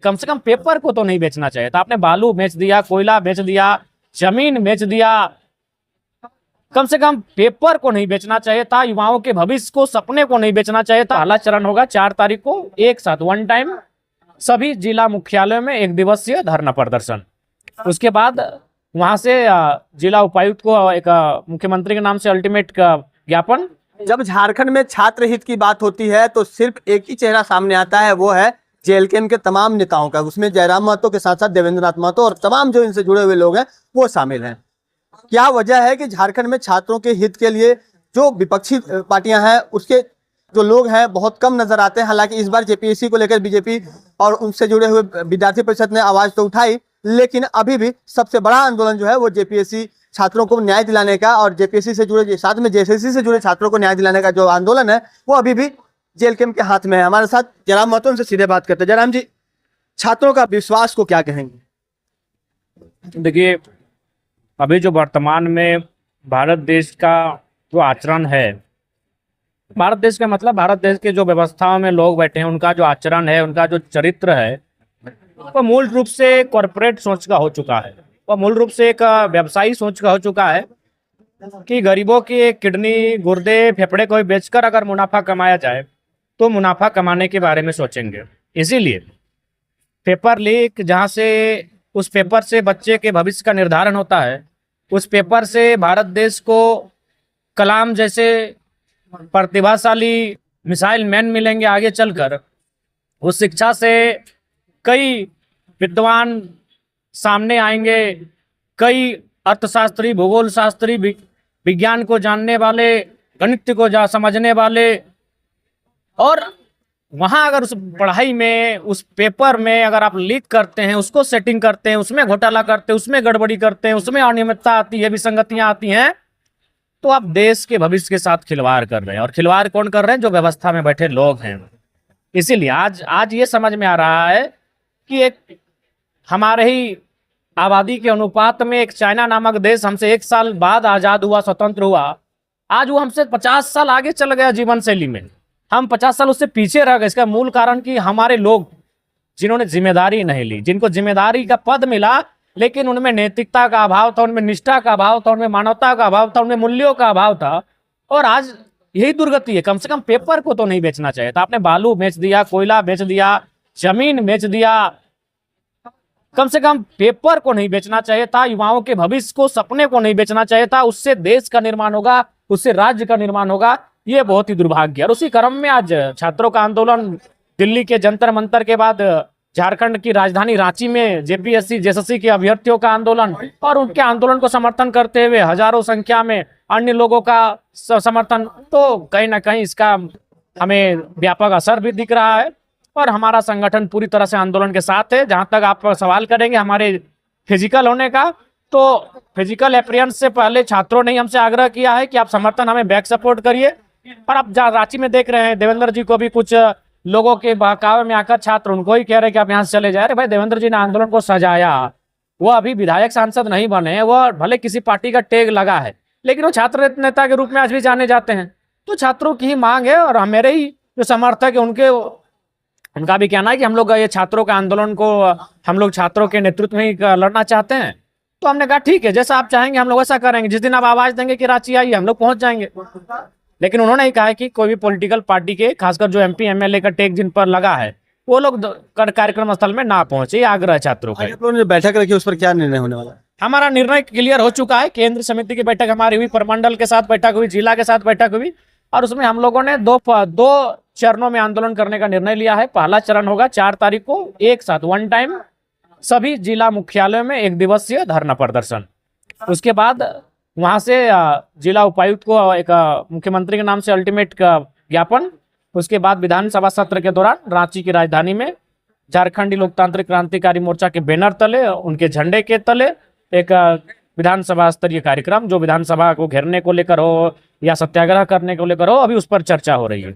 कम से कम पेपर को तो नहीं बेचना चाहिए था। आपने बालू बेच दिया, कोयला बेच दिया, जमीन बेच दिया, कम से कम पेपर को नहीं बेचना चाहिए था। युवाओं के भविष्य को, सपने को नहीं बेचना चाहिए था। पहला चरण होगा 4 तारीख को, एक साथ वन टाइम सभी जिला मुख्यालयों में 1 दिवसीय धरना प्रदर्शन। उसके बाद वहां से जिला उपायुक्त को एक मुख्यमंत्री के नाम से अल्टीमेट का ज्ञापन। जब झारखंड में छात्र हित की बात होती है तो सिर्फ एक ही चेहरा सामने आता है, वो है जेएलकेएम के तमाम नेताओं का। उसमें जयराम महतो के साथ साथ देवेंद्र नाथ महतो और तमाम जो इनसे जुड़े हुए लोग हैं वो शामिल हैं। क्या वजह है कि झारखंड में छात्रों के हित के लिए जो विपक्षी पार्टियां हैं उसके जो लोग हैं बहुत कम नजर आते हैं? हालांकि इस बार जेपीएससी को लेकर बीजेपी और उनसे जुड़े हुए विद्यार्थी परिषद ने आवाज तो उठाई, लेकिन अभी भी सबसे बड़ा आंदोलन जो है वो जेपीएससी छात्रों को न्याय दिलाने का और जेपीएससी से जुड़े, साथ में जेएसएससी से जुड़े छात्रों को न्याय दिलाने का जो आंदोलन है वो अभी भी जेएलकेएम के हाथ में है। हमारे साथ जयराम महतो, उनसे सीधे बात करते हैं। जयराम जी, छात्रों का विश्वास को क्या कहेंगे? देखिए, अभी जो वर्तमान में भारत देश का जो आचरण है, भारत देश का मतलब भारत देश के जो व्यवस्थाओं में लोग बैठे हैं उनका जो आचरण है, उनका जो चरित्र है, वो मूल रूप से कॉरपोरेट सोच का हो चुका है। वो मूल रूप से एक व्यवसायी सोच का हो चुका है कि गरीबों की किडनी, गुर्दे, फेफड़े को बेचकर अगर मुनाफा कमाया जाए तो मुनाफा कमाने के बारे में सोचेंगे। इसीलिए पेपर लीक, जहाँ से उस पेपर से बच्चे के भविष्य का निर्धारण होता है, उस पेपर से भारत देश को कलाम जैसे प्रतिभाशाली मिसाइल मैन मिलेंगे आगे चलकर। उस शिक्षा से कई विद्वान सामने आएंगे, कई अर्थशास्त्री, भूगोल शास्त्री, विज्ञान को जानने वाले, गणित को समझने वाले। और वहाँ अगर उस पढ़ाई में, उस पेपर में अगर आप लीक करते हैं, उसको सेटिंग करते हैं, उसमें घोटाला करते हैं, उसमें गड़बड़ी करते हैं, उसमें अनियमितता आती है, विसंगतियां आती हैं, तो आप देश के भविष्य के साथ खिलवाड़ कर रहे हैं। और खिलवाड़ कौन कर रहे हैं? जो व्यवस्था में बैठे लोग हैं। इसीलिए आज ये समझ में आ रहा है कि एक हमारे ही आबादी के अनुपात में एक चाइना नामक देश हमसे 1 साल बाद आजाद हुआ, स्वतंत्र हुआ, आज वो हमसे 50 साल आगे चल गया जीवन शैली में। हम 50 साल उससे पीछे रह गए। इसका मूल कारण कि हमारे लोग जिन्होंने जिम्मेदारी नहीं ली, जिनको जिम्मेदारी का पद मिला लेकिन उनमें नैतिकता का अभाव था, उनमें निष्ठा का अभाव था, उनमें मानवता का अभाव था, उनमें मूल्यों का अभाव था। और आज यही दुर्गति है। कम से कम पेपर को तो नहीं बेचना चाहिए था। आपने बालू बेच दिया, कोयला बेच दिया, जमीन बेच दिया, कम से कम पेपर को नहीं बेचना चाहिए था। युवाओं के भविष्य को, सपने को नहीं बेचना चाहिए था। उससे देश का निर्माण होगा, उससे राज्य का निर्माण होगा। ये बहुत ही दुर्भाग्य है। और उसी क्रम में आज छात्रों का आंदोलन, दिल्ली के जंतर मंतर के बाद झारखंड की राजधानी रांची में जेपीएससी, जेएसएससी के अभ्यर्थियों का आंदोलन, और उनके आंदोलन को समर्थन करते हुए हजारों संख्या में अन्य लोगों का समर्थन, तो कहीं ना कहीं इसका हमें व्यापक असर भी दिख रहा है। और हमारा संगठन पूरी तरह से आंदोलन के साथ है। जहां तक आप सवाल करेंगे हमारे फिजिकल होने का, तो फिजिकल अपीयरेंस से पहले छात्रों ने हमसे आग्रह किया है कि आप समर्थन, हमें बैक सपोर्ट करिए। और आप जहाँ रांची में देख रहे हैं, देवेंद्र जी को भी कुछ लोगों के बहकावे में आकर छात्र उनको ही कह रहे हैं कि आप यहाँ से चले जाए। अरे भाई, देवेंद्र जी ने आंदोलन को सजाया, वो अभी विधायक सांसद नहीं बने हैं, वो भले किसी पार्टी का टैग लगा है, लेकिन वो छात्र नेता के रूप में आज भी जाने जाते हैं। तो छात्रों की ही मांग है और मेरे ही जो समर्थक है उनका भी कहना है कि हम लोग ये छात्रों के आंदोलन को हम लोग छात्रों के नेतृत्व में ही लड़ना चाहते हैं। तो हमने कहा ठीक है, जैसा आप चाहेंगे हम लोग ऐसा करेंगे। जिस दिन आप आवाज देंगे कि रांची आइए, हम लोग पहुंच जाएंगे। लेकिन उन्होंने ही कहा है कि कोई भी पॉलिटिकल पार्टी के, खासकर जो एमपी एमएलए का टैग जिन पर लगा है, वो लोग कार्यक्रम स्थल में ना पहुंचे। आग्रह छात्रों का। आप लोगों ने बैठक रखी, उस पर क्या निर्णय होने वाला है? हमारा निर्णय क्लियर हो चुका है। केंद्र समिति की बैठक हमारी हुई, प्रमंडल के साथ बैठक हुई, जिला के साथ बैठक हुई, और उसमें हम लोगों ने दो चरणों में आंदोलन करने का निर्णय लिया है। पहला चरण होगा 4 तारीख को, एक साथ वन टाइम सभी जिला मुख्यालयों में 1 दिवसीय धरना प्रदर्शन। उसके बाद वहां से जिला उपायुक्त को एक मुख्यमंत्री के नाम से अल्टीमेट का ज्ञापन। उसके बाद विधानसभा सत्र के दौरान रांची की राजधानी में झारखंडी लोकतांत्रिक क्रांतिकारी मोर्चा के बैनर तले, उनके झंडे के तले एक विधानसभा स्तरीय कार्यक्रम, जो विधानसभा को घेरने को लेकर हो या सत्याग्रह करने को लेकर हो, अभी उस पर चर्चा हो रही है।